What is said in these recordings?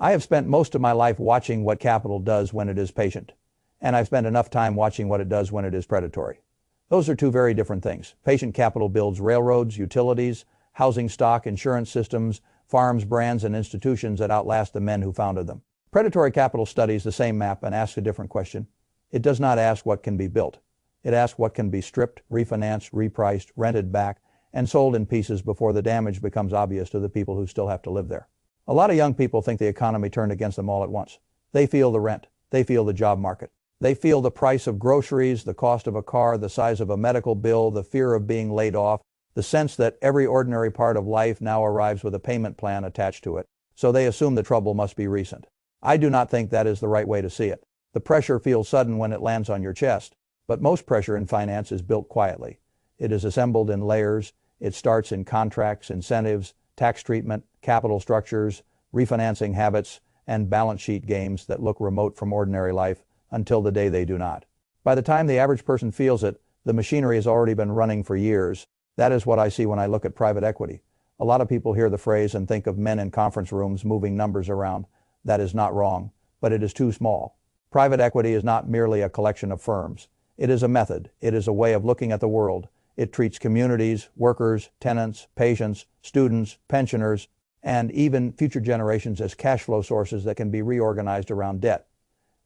I have spent most of my life watching what capital does when it is patient, and I've spent enough time watching what it does when it is predatory. Those are two very different things. Patient capital builds railroads, utilities, housing stock, insurance systems, farms, brands, and institutions that outlast the men who founded them. Predatory capital studies the same map and asks a different question. It does not ask what can be built. It asks what can be stripped, refinanced, repriced, rented back, and sold in pieces before the damage becomes obvious to the people who still have to live there. A lot of young people think the economy turned against them all at once. They feel the rent. They feel the job market. They feel the price of groceries, the cost of a car, the size of a medical bill, the fear of being laid off, the sense that every ordinary part of life now arrives with a payment plan attached to it. So they assume the trouble must be recent. I do not think that is the right way to see it. The pressure feels sudden when it lands on your chest, but most pressure in finance is built quietly. It is assembled in layers. It starts in contracts, incentives, tax treatment, capital structures, refinancing habits, and balance sheet games that look remote from ordinary life until the day they do not. By the time the average person feels it, the machinery has already been running for years. That is what I see when I look at private equity. A lot of people hear the phrase and think of men in conference rooms moving numbers around. That is not wrong, but it is too small. Private equity is not merely a collection of firms. It is a method. It is a way of looking at the world. It treats communities, workers, tenants, patients, students, pensioners, and even future generations as cash flow sources that can be reorganized around debt.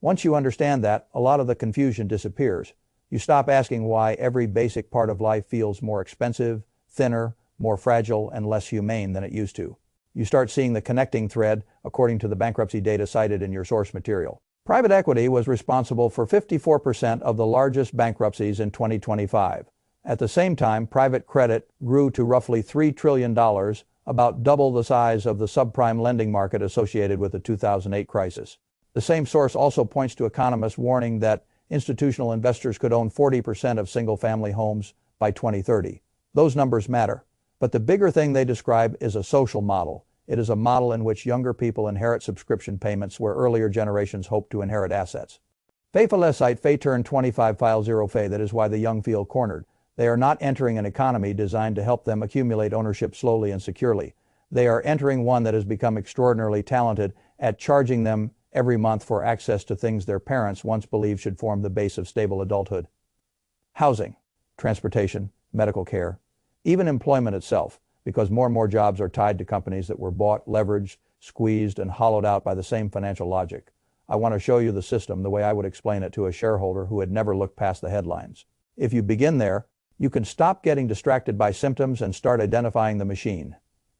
Once you understand that, a lot of the confusion disappears. You stop asking why every basic part of life feels more expensive, thinner, more fragile, and less humane than it used to. You start seeing the connecting thread according to the bankruptcy data cited in your source material. Private equity was responsible for 54% of the largest bankruptcies in 2025. At the same time, private credit grew to roughly $3 trillion, about double the size of the subprime lending market associated with the 2008 crisis. The same source also points to economists warning that institutional investors could own 40% of single-family homes by 2030. Those numbers matter. But the bigger thing they describe is a social model. It is a model in which younger people inherit subscription payments where earlier generations hoped to inherit assets. Fay turned 25 file 0 Fay. That is why the young feel cornered. They are not entering an economy designed to help them accumulate ownership slowly and securely. They are entering one that has become extraordinarily talented at charging them every month for access to things their parents once believed should form the base of stable adulthood. Housing, transportation, medical care, even employment itself, because more and more jobs are tied to companies that were bought, leveraged, squeezed, and hollowed out by the same financial logic. I want to show you the system the way I would explain it to a shareholder who had never looked past the headlines. If you begin there, you can stop getting distracted by symptoms and start identifying the machine.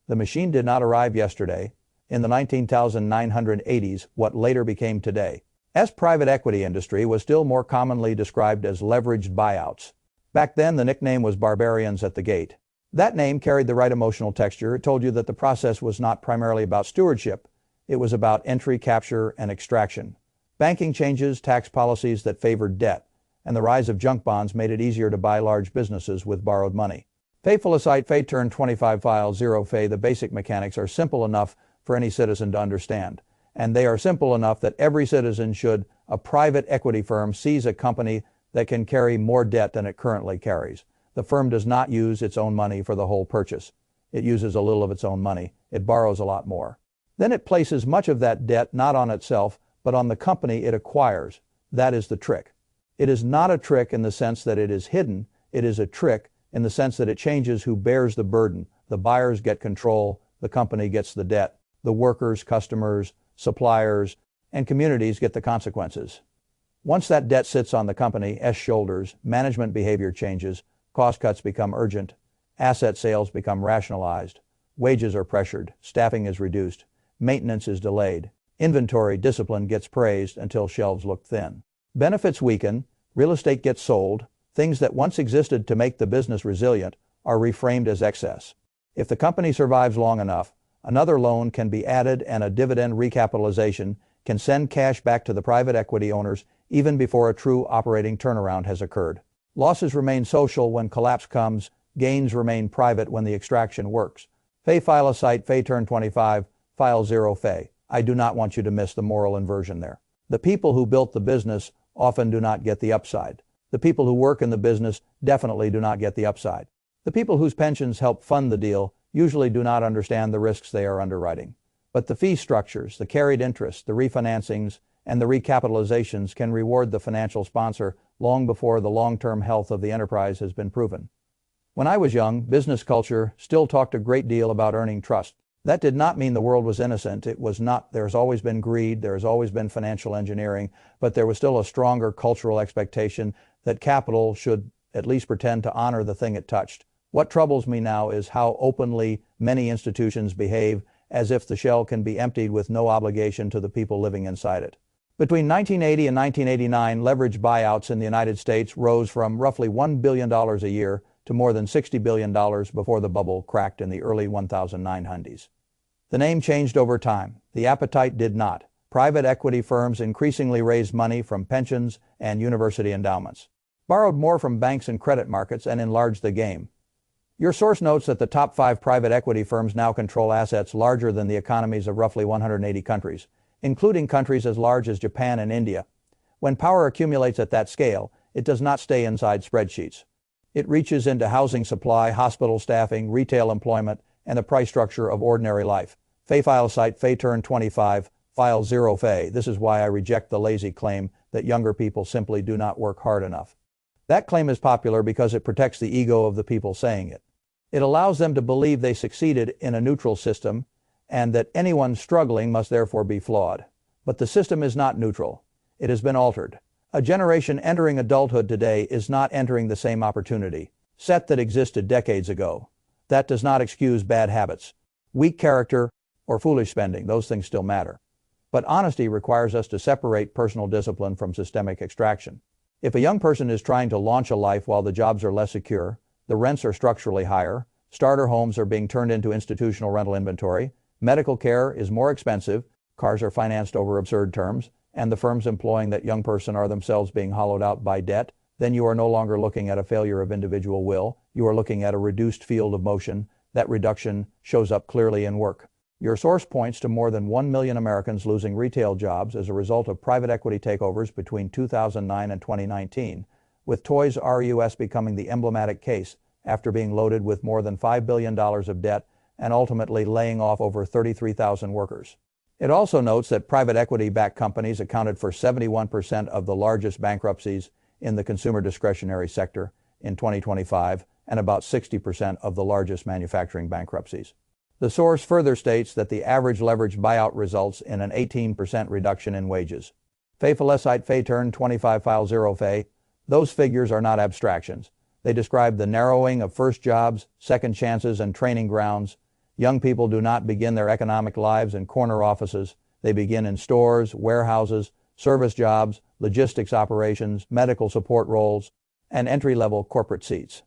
The machine did not arrive yesterday. In the 1980s, what later became today. As private equity industry was still more commonly described as leveraged buyouts. Back then, the nickname was barbarians at the gate. That name carried the right emotional texture. It told you that the process was not primarily about stewardship. It was about entry, capture, and extraction. Banking changes, tax policies that favored debt, and the rise of junk bonds made it easier to buy large businesses with borrowed money. Fay turned 25 file 0 Fay. The basic mechanics are simple enough for any citizen to understand. And they are simple enough that every citizen should. A private equity firm sees a company that can carry more debt than it currently carries. The firm does not use its own money for the whole purchase. It uses a little of its own money. It borrows a lot more. Then it places much of that debt not on itself, but on the company it acquires. That is the trick. It is not a trick in the sense that it is hidden. It is a trick in the sense that it changes who bears the burden. The buyers get control. The company gets the debt. The workers, customers, suppliers, and communities get the consequences. Once that debt sits on the company's shoulders, management behavior changes, cost cuts become urgent, asset sales become rationalized, wages are pressured, staffing is reduced, maintenance is delayed, inventory discipline gets praised until shelves look thin. Benefits weaken, real estate gets sold, things that once existed to make the business resilient are reframed as excess. If the company survives long enough, another loan can be added and a dividend recapitalization can send cash back to the private equity owners even before a true operating turnaround has occurred. Losses remain social when collapse comes, gains remain private when the extraction works. Fay turned 25, file 0 Fay. I do not want you to miss the moral inversion there. The people who built the business often do not get the upside. The people who work in the business definitely do not get the upside. The people whose pensions help fund the deal usually do not understand the risks they are underwriting. But the fee structures, the carried interest, the refinancings, and the recapitalizations can reward the financial sponsor long before the long-term health of the enterprise has been proven. When I was young, business culture still talked a great deal about earning trust. That did not mean the world was innocent. It was not. There's always been greed, there's always been financial engineering, but there was still a stronger cultural expectation that capital should at least pretend to honor the thing it touched. What troubles me now is how openly many institutions behave as if the shell can be emptied with no obligation to the people living inside it. Between 1980 and 1989, leveraged buyouts in the United States rose from roughly $1 billion a year to more than $60 billion before the bubble cracked in the early 1990s. The name changed over time. The appetite did not. Private equity firms increasingly raised money from pensions and university endowments, borrowed more from banks and credit markets, and enlarged the game. Your source notes that the top 5 private equity firms now control assets larger than the economies of roughly 180 countries, including countries as large as Japan and India. When power accumulates at that scale, it does not stay inside spreadsheets. It reaches into housing supply, hospital staffing, retail employment, and the price structure of ordinary life. Fay file site Fay turn 25, file 0 Fay. This is why I reject the lazy claim that younger people simply do not work hard enough. That claim is popular because it protects the ego of the people saying it. It allows them to believe they succeeded in a neutral system and that anyone struggling must therefore be flawed. But the system is not neutral. It has been altered. A generation entering adulthood today is not entering the same opportunity set that existed decades ago. That does not excuse bad habits, weak character, or foolish spending. Those things still matter. But honesty requires us to separate personal discipline from systemic extraction. If a young person is trying to launch a life while the jobs are less secure, the rents are structurally higher, starter homes are being turned into institutional rental inventory, medical care is more expensive, cars are financed over absurd terms, and the firms employing that young person are themselves being hollowed out by debt, then you are no longer looking at a failure of individual will. You are looking at a reduced field of motion. That reduction shows up clearly in work. Your source points to more than 1 million Americans losing retail jobs as a result of private equity takeovers between 2009 and 2019, with Toys R Us becoming the emblematic case after being loaded with more than $5 billion of debt and ultimately laying off over 33,000 workers. It also notes that private equity-backed companies accounted for 71% of the largest bankruptcies in the consumer discretionary sector in 2025 and about 60% of the largest manufacturing bankruptcies. The source further states that the average leveraged buyout results in an 18% reduction in wages. Fay Felicite Fay turn 25 file 0 Fay. Those figures are not abstractions. They describe the narrowing of first jobs, second chances, and training grounds. Young people do not begin their economic lives in corner offices. They begin in stores, warehouses, service jobs, logistics operations, medical support roles, and entry-level corporate seats.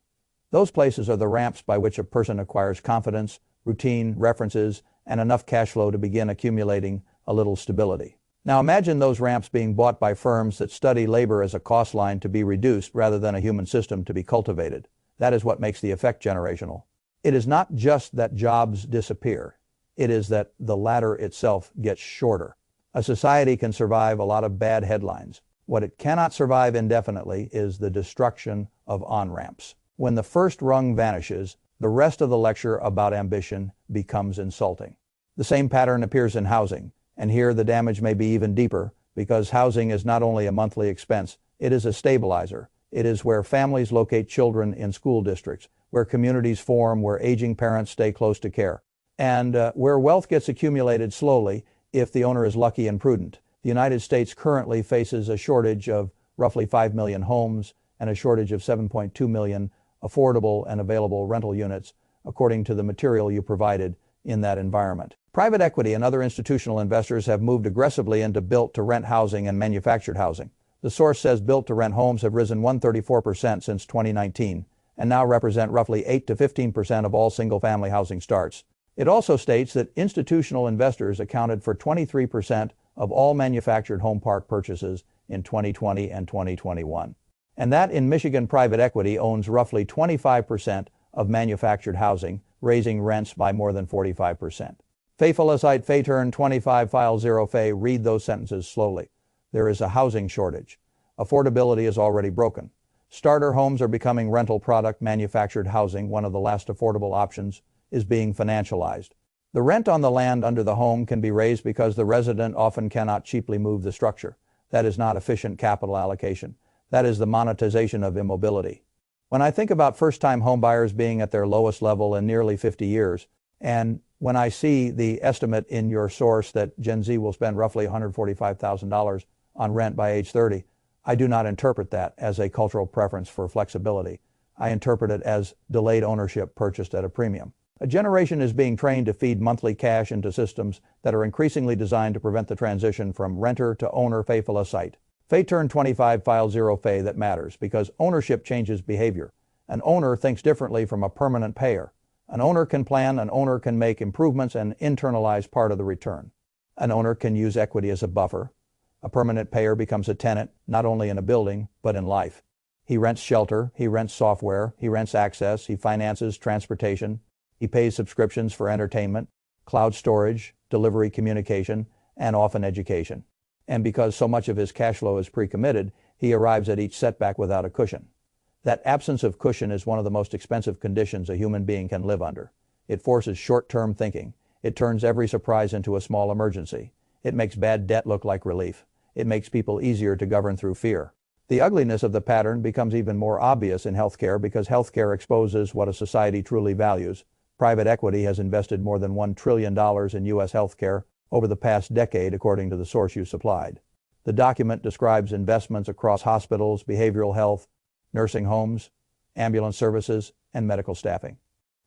Those places are the ramps by which a person acquires confidence, routine, references, and enough cash flow to begin accumulating a little stability. Now imagine those ramps being bought by firms that study labor as a cost line to be reduced rather than a human system to be cultivated. That is what makes the effect generational. It is not just that jobs disappear. It is that the ladder itself gets shorter. A society can survive a lot of bad headlines. What it cannot survive indefinitely is the destruction of on-ramps. When the first rung vanishes, the rest of the lecture about ambition becomes insulting. The same pattern appears in housing, and here the damage may be even deeper because housing is not only a monthly expense, it is a stabilizer. It is where families locate children in school districts, where communities form, where aging parents stay close to care, and where wealth gets accumulated slowly if the owner is lucky and prudent. The United States currently faces a shortage of roughly 5 million homes and a shortage of 7.2 million affordable and available rental units, according to the material you provided in that environment. Private equity and other institutional investors have moved aggressively into built-to-rent housing and manufactured housing. The source says built-to-rent homes have risen 134% since 2019 and now represent roughly 8 to 15% of all single-family housing starts. It also states that institutional investors accounted for 23% of all manufactured home park purchases in 2020 and 2021. And that in Michigan private equity owns roughly 25% of manufactured housing, raising rents by more than 45%. Fay Felicite Fay turn 25 file 0 Fay. Read those sentences slowly. There is a housing shortage. Affordability is already broken. Starter homes are becoming rental product. Manufactured housing, one of the last affordable options, is being financialized. The rent on the land under the home can be raised because the resident often cannot cheaply move the structure. That is not efficient capital allocation. That is the monetization of immobility. When I think about first-time homebuyers being at their lowest level in nearly 50 years, and when I see the estimate in your source that Gen Z will spend roughly $145,000 on rent by age 30, I do not interpret that as a cultural preference for flexibility. I interpret it as delayed ownership purchased at a premium. A generation is being trained to feed monthly cash into systems that are increasingly designed to prevent the transition from renter to owner. Faithful site. Fay turn 25 file 0 Fay that matters because ownership changes behavior. An owner thinks differently from a permanent payer. An owner can plan, an owner can make improvements and internalize part of the return. An owner can use equity as a buffer. A permanent payer becomes a tenant, not only in a building, but in life. He rents shelter, he rents software, he rents access, he finances transportation, he pays subscriptions for entertainment, cloud storage, delivery communication, and often education. And because so much of his cash flow is pre-committed, he arrives at each setback without a cushion. That absence of cushion is one of the most expensive conditions a human being can live under. It forces short-term thinking. It turns every surprise into a small emergency. It makes bad debt look like relief. It makes people easier to govern through fear. The ugliness of the pattern becomes even more obvious in healthcare because healthcare exposes what a society truly values. Private equity has invested more than $1 trillion in U.S. healthcare over the past decade, according to the source you supplied. The document describes investments across hospitals, behavioral health, nursing homes, ambulance services, and medical staffing.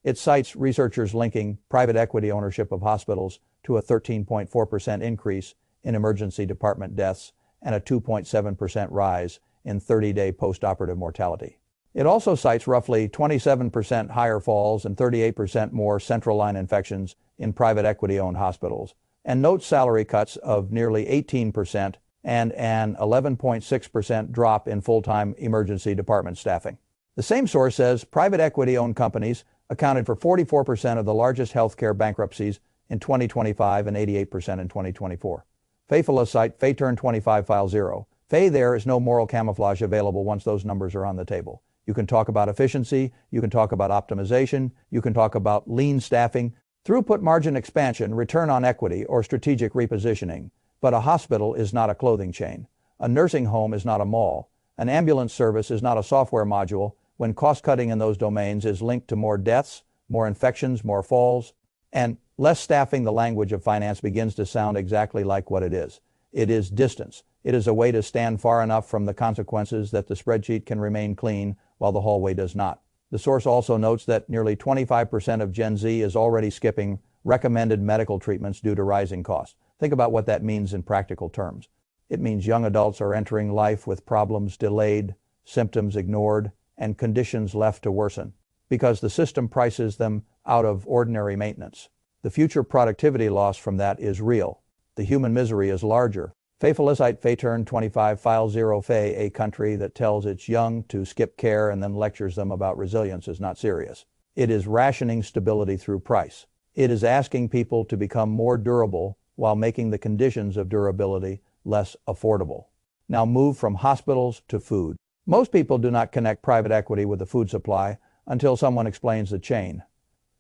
It cites researchers linking private equity ownership of hospitals to a 13.4% increase in emergency department deaths and a 2.7% rise in 30-day post-operative mortality. It also cites roughly 27% higher falls and 38% more central line infections in private equity-owned hospitals, and notes salary cuts of nearly 18% and an 11.6% drop in full-time emergency department staffing. The same source says private equity-owned companies accounted for 44% of the largest healthcare bankruptcies in 2025 and 88% in 2024. Faithful site, Fay turn 25 file 0. Fay, there is no moral camouflage available once those numbers are on the table. You can talk about efficiency, you can talk about optimization, you can talk about lean staffing, throughput margin expansion, return on equity, or strategic repositioning. But a hospital is not a clothing chain. A nursing home is not a mall. An ambulance service is not a software module when cost-cutting in those domains is linked to more deaths, more infections, more falls, and less staffing. The language of finance begins to sound exactly like what it is. It is distance. It is a way to stand far enough from the consequences that the spreadsheet can remain clean while the hallway does not. The source also notes that nearly 25% of Gen Z is already skipping recommended medical treatments due to rising costs. Think about what that means in practical terms. It means young adults are entering life with problems delayed, symptoms ignored, and conditions left to worsen because the system prices them out of ordinary maintenance. The future productivity loss from that is real. The human misery is larger. Fayfelicite Fay turn 25 file 0 Fay, a country that tells its young to skip care and then lectures them about resilience is not serious. It is rationing stability through price. It is asking people to become more durable while making the conditions of durability less affordable. Now move from hospitals to food. Most people do not connect private equity with the food supply until someone explains the chain.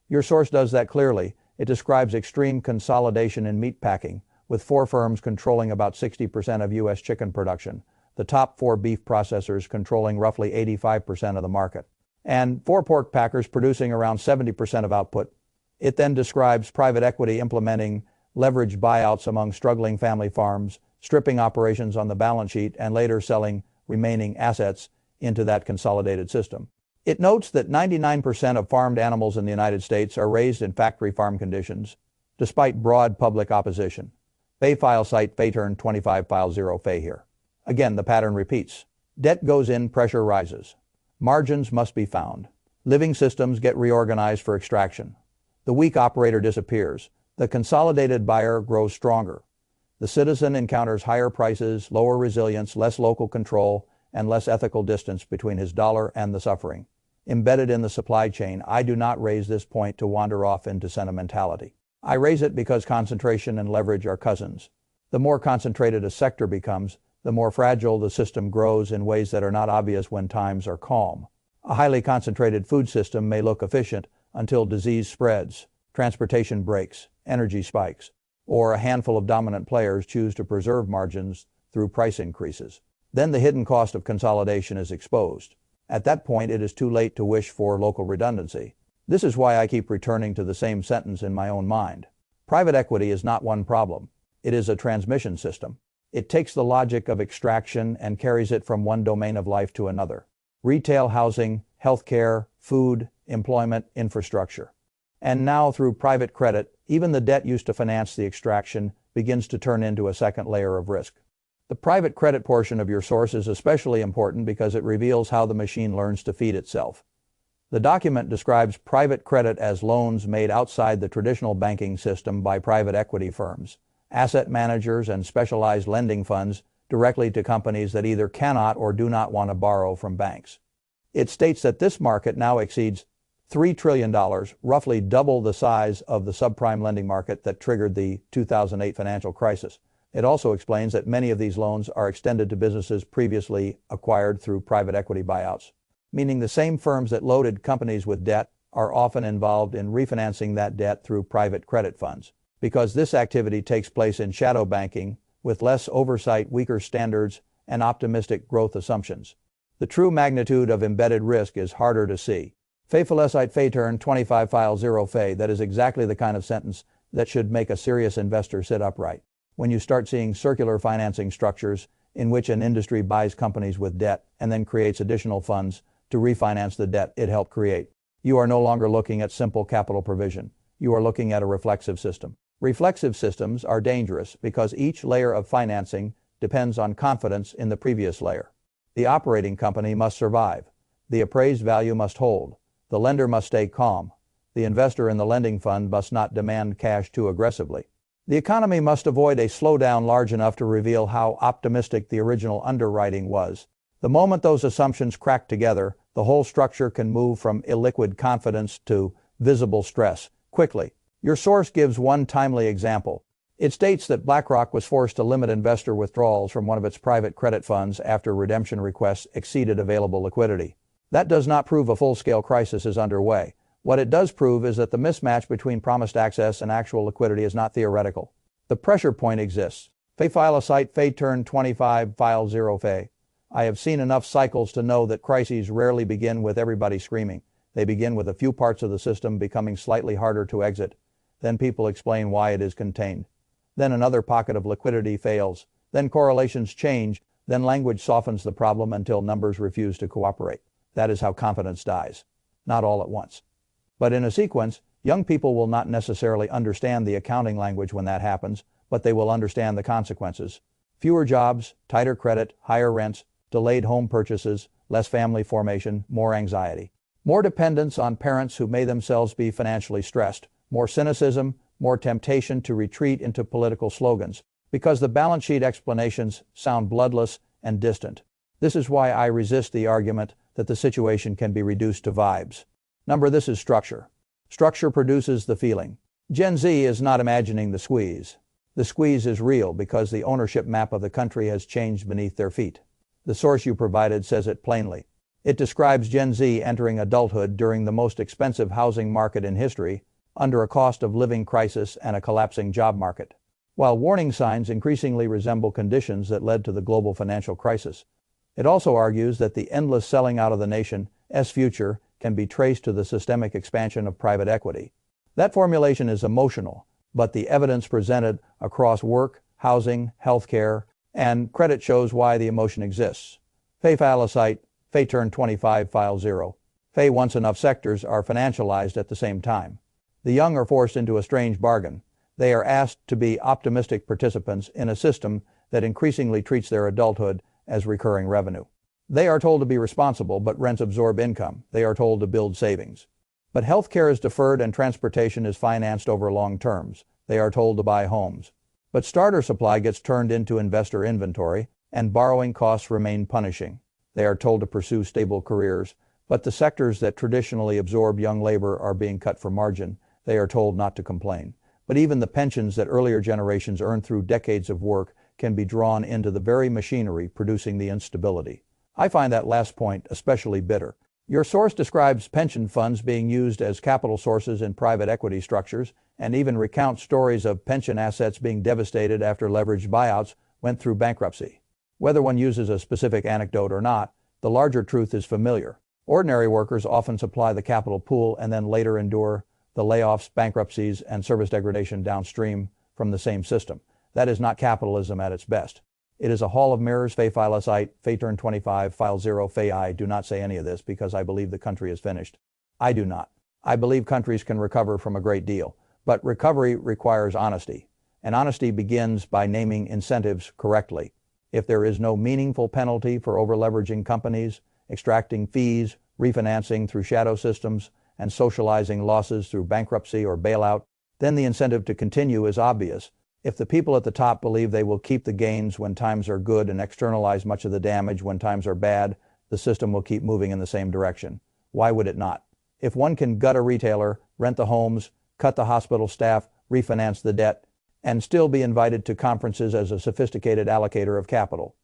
Your source does that clearly. It describes extreme consolidation in meat packing, with 4 firms controlling about 60% of U.S. chicken production, the top 4 beef processors controlling roughly 85% of the market, and 4 pork packers producing around 70% of output. It then describes private equity implementing leveraged buyouts among struggling family farms, stripping operations on the balance sheet, and later selling remaining assets into that consolidated system. It notes that 99% of farmed animals in the United States are raised in factory farm conditions, despite broad public opposition. Fay file site Fay turn 25 file 0 Fay here. Again, the pattern repeats. Debt goes in, pressure rises. Margins must be found. Living systems get reorganized for extraction. The weak operator disappears. The consolidated buyer grows stronger. The citizen encounters higher prices, lower resilience, less local control, and less ethical distance between his dollar and the suffering. Embedded in the supply chain, I do not raise this point to wander off into sentimentality. I raise it because concentration and leverage are cousins. The more concentrated a sector becomes, the more fragile the system grows in ways that are not obvious when times are calm. A highly concentrated food system may look efficient until disease spreads, transportation breaks, energy spikes, or a handful of dominant players choose to preserve margins through price increases. Then the hidden cost of consolidation is exposed. At that point, it is too late to wish for local redundancy. This is why I keep returning to the same sentence in my own mind. Private equity is not one problem. It is a transmission system. It takes the logic of extraction and carries it from one domain of life to another. Retail, housing, healthcare, food, employment, infrastructure. And now through private credit, even the debt used to finance the extraction begins to turn into a second layer of risk. The private credit portion of your source is especially important because it reveals how the machine learns to feed itself. The document describes private credit as loans made outside the traditional banking system by private equity firms, asset managers, and specialized lending funds directly to companies that either cannot or do not want to borrow from banks. It states that this market now exceeds $3 trillion, roughly double the size of the subprime lending market that triggered the 2008 financial crisis. It also explains that many of these loans are extended to businesses previously acquired through private equity buyouts, meaning the same firms that loaded companies with debt are often involved in refinancing that debt through private credit funds. Because this activity takes place in shadow banking, with less oversight, weaker standards, and optimistic growth assumptions. The true magnitude of embedded risk is harder to see. Fay turn 25 file 0 Fay, that is exactly the kind of sentence that should make a serious investor sit upright. When you start seeing circular financing structures in which an industry buys companies with debt and then creates additional funds to refinance the debt it helped create, you are no longer looking at simple capital provision. You are looking at a reflexive system. Reflexive systems are dangerous because each layer of financing depends on confidence in the previous layer. The operating company must survive. The appraised value must hold. The lender must stay calm. The investor in the lending fund must not demand cash too aggressively. The economy must avoid a slowdown large enough to reveal how optimistic the original underwriting was. The moment those assumptions crack together, the whole structure can move from illiquid confidence to visible stress quickly. Your source gives one timely example. It states that BlackRock was forced to limit investor withdrawals from one of its private credit funds after redemption requests exceeded available liquidity. That does not prove a full-scale crisis is underway. What it does prove is that the mismatch between promised access and actual liquidity is not theoretical. The pressure point exists. Fay file a site Fay turn 25 file 0 Fay. I have seen enough cycles to know that crises rarely begin with everybody screaming. They begin with a few parts of the system becoming slightly harder to exit. Then people explain why it is contained. Then another pocket of liquidity fails. Then correlations change. Then language softens the problem until numbers refuse to cooperate. That is how confidence dies. Not all at once. But in a sequence, young people will not necessarily understand the accounting language when that happens, but they will understand the consequences. Fewer jobs, tighter credit, higher rents, delayed home purchases, less family formation, more anxiety. More dependence on parents who may themselves be financially stressed. More cynicism, more temptation to retreat into political slogans, because the balance sheet explanations sound bloodless and distant. This is why I resist the argument that the situation can be reduced to vibes. This is structure. Structure produces the feeling. Gen Z is not imagining the squeeze. The squeeze is real because the ownership map of the country has changed beneath their feet. The source you provided says it plainly. It describes Gen Z entering adulthood during the most expensive housing market in history, under a cost of living crisis and a collapsing job market. While warning signs increasingly resemble conditions that led to the global financial crisis, it also argues that the endless selling out of the nation's future can be traced to the systemic expansion of private equity. That formulation is emotional, but the evidence presented across work, housing, healthcare, and credit shows why the emotion exists. Fay file a site, Fay turn 25 file 0. Fay once enough sectors are financialized at the same time. The young are forced into a strange bargain. They are asked to be optimistic participants in a system that increasingly treats their adulthood as recurring revenue. They are told to be responsible, but rents absorb income. They are told to build savings. But healthcare is deferred and transportation is financed over long terms. They are told to buy homes. But starter supply gets turned into investor inventory, and borrowing costs remain punishing. They are told to pursue stable careers, but the sectors that traditionally absorb young labor are being cut for margin. They are told not to complain. But even the pensions that earlier generations earned through decades of work can be drawn into the very machinery producing the instability. I find that last point especially bitter. Your source describes pension funds being used as capital sources in private equity structures and even recount stories of pension assets being devastated after leveraged buyouts went through bankruptcy. Whether one uses a specific anecdote or not, the larger truth is familiar. Ordinary workers often supply the capital pool and then later endure the layoffs, bankruptcies, and service degradation downstream from the same system. That is not capitalism at its best. It is a hall of mirrors. Fay file site, Fay turn 25, file 0, Fay I do not say any of this because I believe the country is finished. I do not. I believe countries can recover from a great deal, but recovery requires honesty, and honesty begins by naming incentives correctly. If there is no meaningful penalty for over-leveraging companies, extracting fees, refinancing through shadow systems, and socializing losses through bankruptcy or bailout, then the incentive to continue is obvious. If the people at the top believe they will keep the gains when times are good and externalize much of the damage when times are bad, the system will keep moving in the same direction. Why would it not? If one can gut a retailer, rent the homes, cut the hospital staff, refinance the debt, and still be invited to conferences as a sophisticated allocator of capital,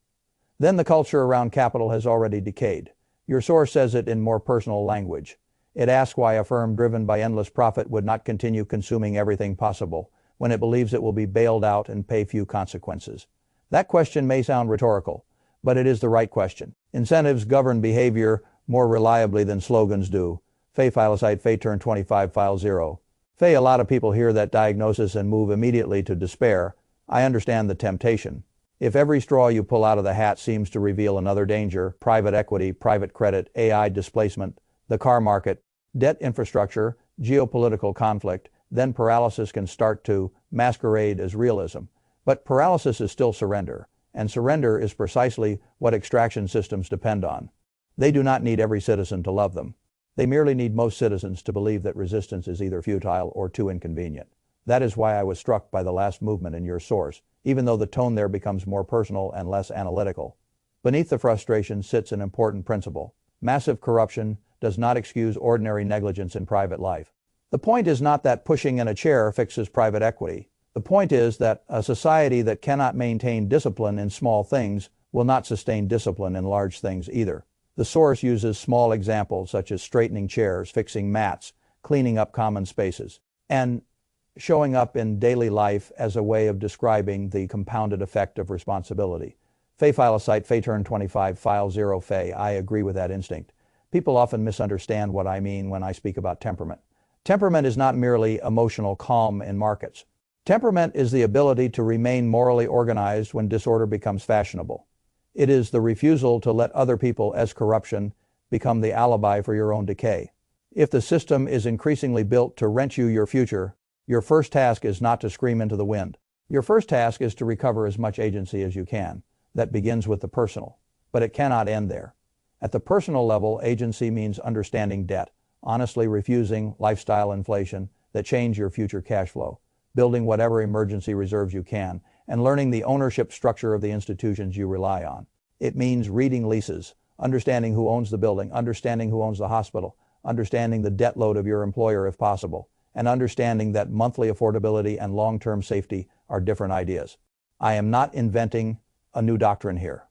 then the culture around capital has already decayed. Your source says it in more personal language. It asks why a firm driven by endless profit would not continue consuming everything possible when it believes it will be bailed out and pay few consequences. That question may sound rhetorical, but it is the right question. Incentives govern behavior more reliably than slogans do. Fay file site, Fay turn 25, file 0. Fay, a lot of people hear that diagnosis and move immediately to despair. I understand the temptation. If every straw you pull out of the hat seems to reveal another danger, private equity, private credit, AI displacement, the car market, debt infrastructure, geopolitical conflict, then paralysis can start to masquerade as realism. But paralysis is still surrender, and surrender is precisely what extraction systems depend on. They do not need every citizen to love them. They merely need most citizens to believe that resistance is either futile or too inconvenient. That is why I was struck by the last movement in your source, even though the tone there becomes more personal and less analytical. Beneath the frustration sits an important principle. Massive corruption does not excuse ordinary negligence in private life. The point is not that pushing in a chair fixes private equity. The point is that a society that cannot maintain discipline in small things will not sustain discipline in large things either. The source uses small examples such as straightening chairs, fixing mats, cleaning up common spaces, and showing up in daily life as a way of describing the compounded effect of responsibility. Fay file site, Fay turn 25, file 0, Fay. I agree with that instinct. People often misunderstand what I mean when I speak about temperament. Temperament is not merely emotional calm in markets. Temperament is the ability to remain morally organized when disorder becomes fashionable. It is the refusal to let other people as corruption become the alibi for your own decay. If the system is increasingly built to rent you your future, your first task is not to scream into the wind. Your first task is to recover as much agency as you can. That begins with the personal, but it cannot end there. At the personal level, agency means understanding debt, honestly refusing lifestyle inflation that change your future cash flow, building whatever emergency reserves you can, and learning the ownership structure of the institutions you rely on. It means reading leases, understanding who owns the building, understanding who owns the hospital, understanding the debt load of your employer if possible, and understanding that monthly affordability and long-term safety are different ideas. I am not inventing a new doctrine here.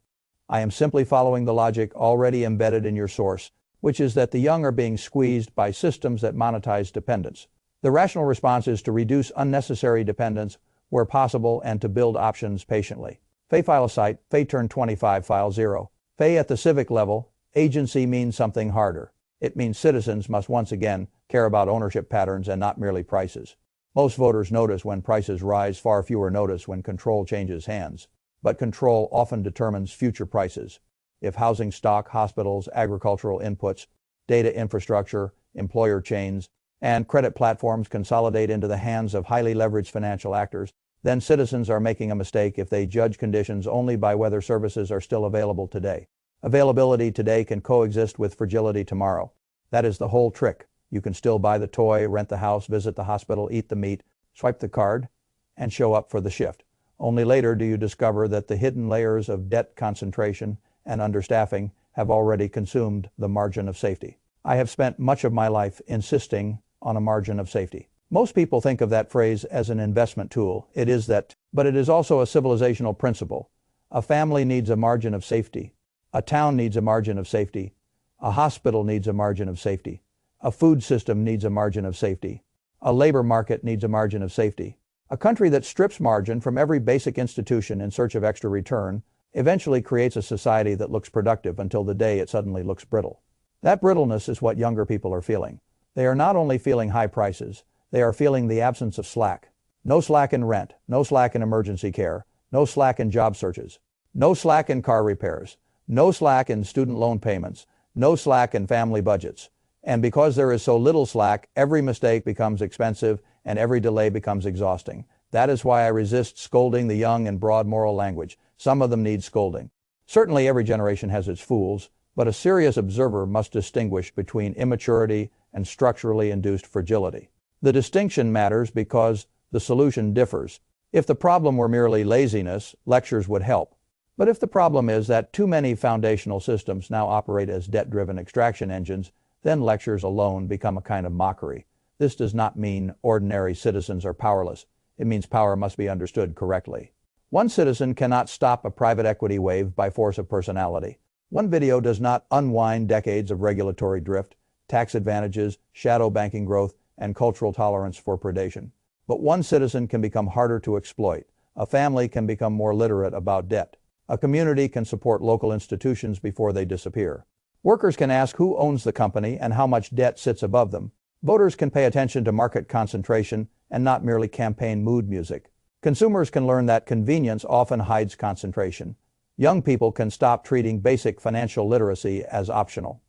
I am simply following the logic already embedded in your source, which is that the young are being squeezed by systems that monetize dependence. The rational response is to reduce unnecessary dependence where possible and to build options patiently. Fay file site, Fay turn 25, file 0. Fay at the civic level, agency means something harder. It means citizens must once again care about ownership patterns and not merely prices. Most voters notice when prices rise, far fewer notice when control changes hands. But control often determines future prices. If housing stock, hospitals, agricultural inputs, data infrastructure, employer chains, and credit platforms consolidate into the hands of highly leveraged financial actors, then citizens are making a mistake if they judge conditions only by whether services are still available today. Availability today can coexist with fragility tomorrow. That is the whole trick. You can still buy the toy, rent the house, visit the hospital, eat the meat, swipe the card, and show up for the shift. Only later do you discover that the hidden layers of debt concentration and understaffing have already consumed the margin of safety. I have spent much of my life insisting on a margin of safety. Most people think of that phrase as an investment tool. It is that, but it is also a civilizational principle. A family needs a margin of safety. A town needs a margin of safety. A hospital needs a margin of safety. A food system needs a margin of safety. A labor market needs a margin of safety. A country that strips margin from every basic institution in search of extra return eventually creates a society that looks productive until the day it suddenly looks brittle. That brittleness is what younger people are feeling. They are not only feeling high prices, they are feeling the absence of slack. No slack in rent, no slack in emergency care, no slack in job searches, no slack in car repairs, no slack in student loan payments, no slack in family budgets. And because there is so little slack, every mistake becomes expensive and every delay becomes exhausting. That is why I resist scolding the young in broad moral language. Some of them need scolding. Certainly every generation has its fools, but a serious observer must distinguish between immaturity and structurally induced fragility. The distinction matters because the solution differs. If the problem were merely laziness, lectures would help. But if the problem is that too many foundational systems now operate as debt-driven extraction engines, then lectures alone become a kind of mockery. This does not mean ordinary citizens are powerless. It means power must be understood correctly. One citizen cannot stop a private equity wave by force of personality. One video does not unwind decades of regulatory drift, tax advantages, shadow banking growth, and cultural tolerance for predation. But one citizen can become harder to exploit. A family can become more literate about debt. A community can support local institutions before they disappear. Workers can ask who owns the company and how much debt sits above them. Voters can pay attention to market concentration and not merely campaign mood music. Consumers can learn that convenience often hides concentration. Young people can stop treating basic financial literacy as optional.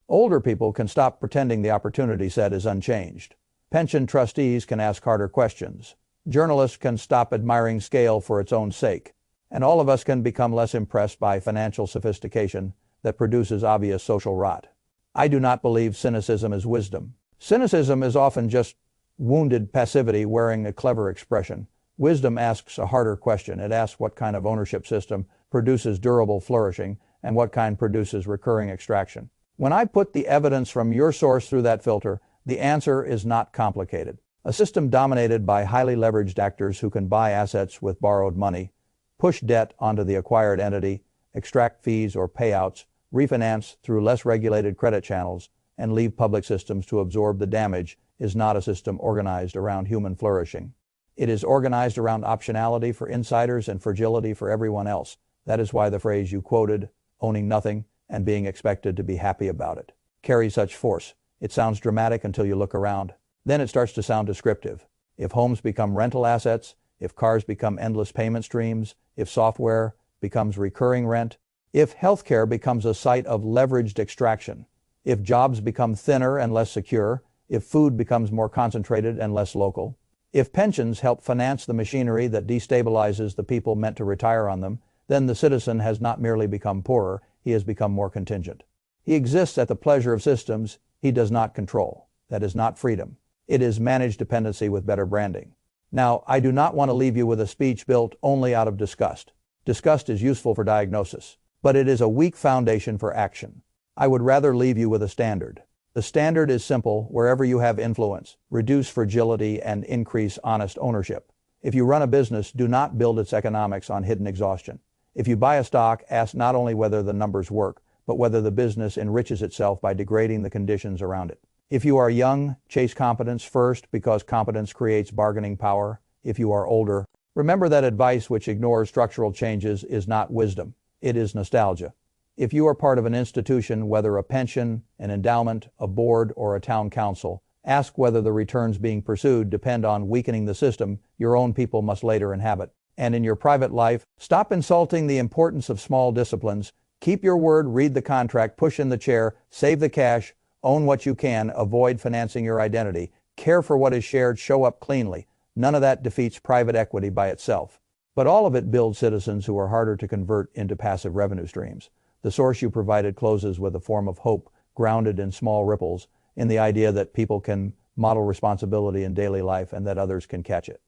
Older people can stop pretending the opportunity set is unchanged. Pension trustees can ask harder questions. Journalists can stop admiring scale for its own sake. And all of us can become less impressed by financial sophistication that produces obvious social rot. I do not believe cynicism is wisdom. Cynicism is often just wounded passivity wearing a clever expression. Wisdom asks a harder question. It asks what kind of ownership system produces durable flourishing and what kind produces recurring extraction. When I put the evidence from your source through that filter, the answer is not complicated. A system dominated by highly leveraged actors who can buy assets with borrowed money, push debt onto the acquired entity, extract fees or payouts, refinance through less regulated credit channels, and leave public systems to absorb the damage is not a system organized around human flourishing. It is organized around optionality for insiders and fragility for everyone else. That is why the phrase you quoted, owning nothing and being expected to be happy about it, carries such force. It sounds dramatic until you look around. Then it starts to sound descriptive. If homes become rental assets, if cars become endless payment streams, if software becomes recurring rent, if healthcare becomes a site of leveraged extraction, if jobs become thinner and less secure, if food becomes more concentrated and less local, if pensions help finance the machinery that destabilizes the people meant to retire on them, then the citizen has not merely become poorer, he has become more contingent. He exists at the pleasure of systems he does not control. That is not freedom. It is managed dependency with better branding. Now, I do not want to leave you with a speech built only out of disgust. Disgust is useful for diagnosis, but it is a weak foundation for action. I would rather leave you with a standard. The standard is simple: wherever you have influence, reduce fragility and increase honest ownership. If you run a business, do not build its economics on hidden exhaustion. If you buy a stock, ask not only whether the numbers work, but whether the business enriches itself by degrading the conditions around it. If you are young, chase competence first because competence creates bargaining power. If you are older, remember that advice which ignores structural changes is not wisdom. It is nostalgia. If you are part of an institution, whether a pension, an endowment, a board, or a town council, ask whether the returns being pursued depend on weakening the system your own people must later inhabit. And in your private life, stop insulting the importance of small disciplines. Keep your word, read the contract, push in the chair, save the cash, own what you can, avoid financing your identity, care for what is shared, show up cleanly. None of that defeats private equity by itself. But all of it builds citizens who are harder to convert into passive revenue streams. The source you provided closes with a form of hope grounded in small ripples, in the idea that people can model responsibility in daily life and that others can catch it.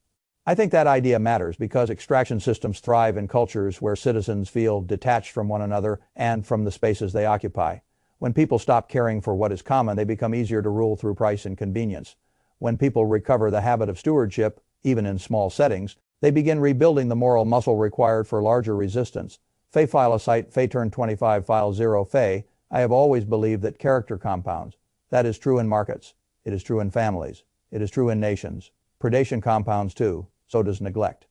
I think that idea matters because extraction systems thrive in cultures where citizens feel detached from one another and from the spaces they occupy. When people stop caring for what is common, they become easier to rule through price and convenience. When people recover the habit of stewardship, even in small settings, they begin rebuilding the moral muscle required for larger resistance. Fay file a site, Fay turn 25 file 0 Fay. I have always believed that character compounds. That is true in markets. It is true in families. It is true in nations. Predation compounds too. So does neglect.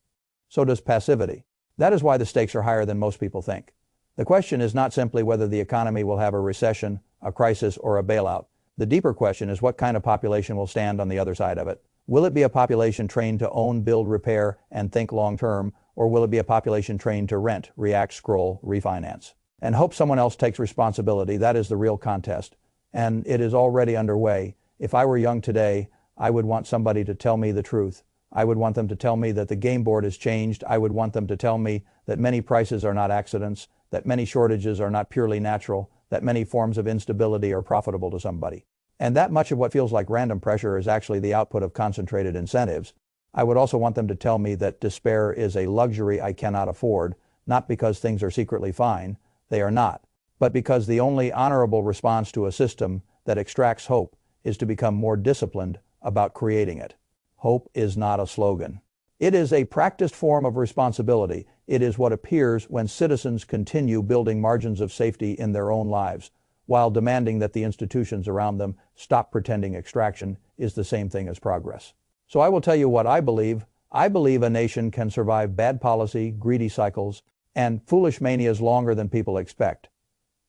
So does passivity. That is why the stakes are higher than most people think. The question is not simply whether the economy will have a recession, a crisis, or a bailout. The deeper question is what kind of population will stand on the other side of it. Will it be a population trained to own, build, repair, and think long-term, or will it be a population trained to rent, react, scroll, refinance, and hope someone else takes responsibility? That is the real contest, and it is already underway. If I were young today, I would want somebody to tell me the truth. I would want them to tell me that the game board has changed. I would want them to tell me that many prices are not accidents, that many shortages are not purely natural, that many forms of instability are profitable to somebody, and that much of what feels like random pressure is actually the output of concentrated incentives. I would also want them to tell me that despair is a luxury I cannot afford, not because things are secretly fine, they are not, but because the only honorable response to a system that extracts hope is to become more disciplined about creating it. Hope is not a slogan. It is a practiced form of responsibility. It is what appears when citizens continue building margins of safety in their own lives, while demanding that the institutions around them stop pretending extraction is the same thing as progress. So I will tell you what I believe. I believe a nation can survive bad policy, greedy cycles, and foolish manias longer than people expect.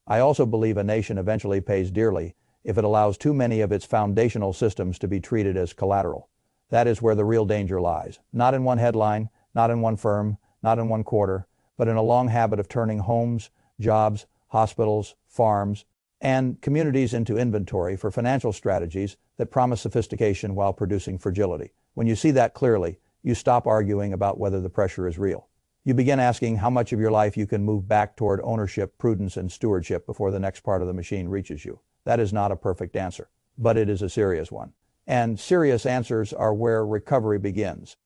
I also believe a nation eventually pays dearly if it allows too many of its foundational systems to be treated as collateral. That is where the real danger lies. Not in one headline, not in one firm, not in one quarter, but in a long habit of turning homes, jobs, hospitals, farms, and communities into inventory for financial strategies that promise sophistication while producing fragility. When you see that clearly, you stop arguing about whether the pressure is real. You begin asking how much of your life you can move back toward ownership, prudence, and stewardship before the next part of the machine reaches you. That is not a perfect answer, but it is a serious one. And serious answers are where recovery begins.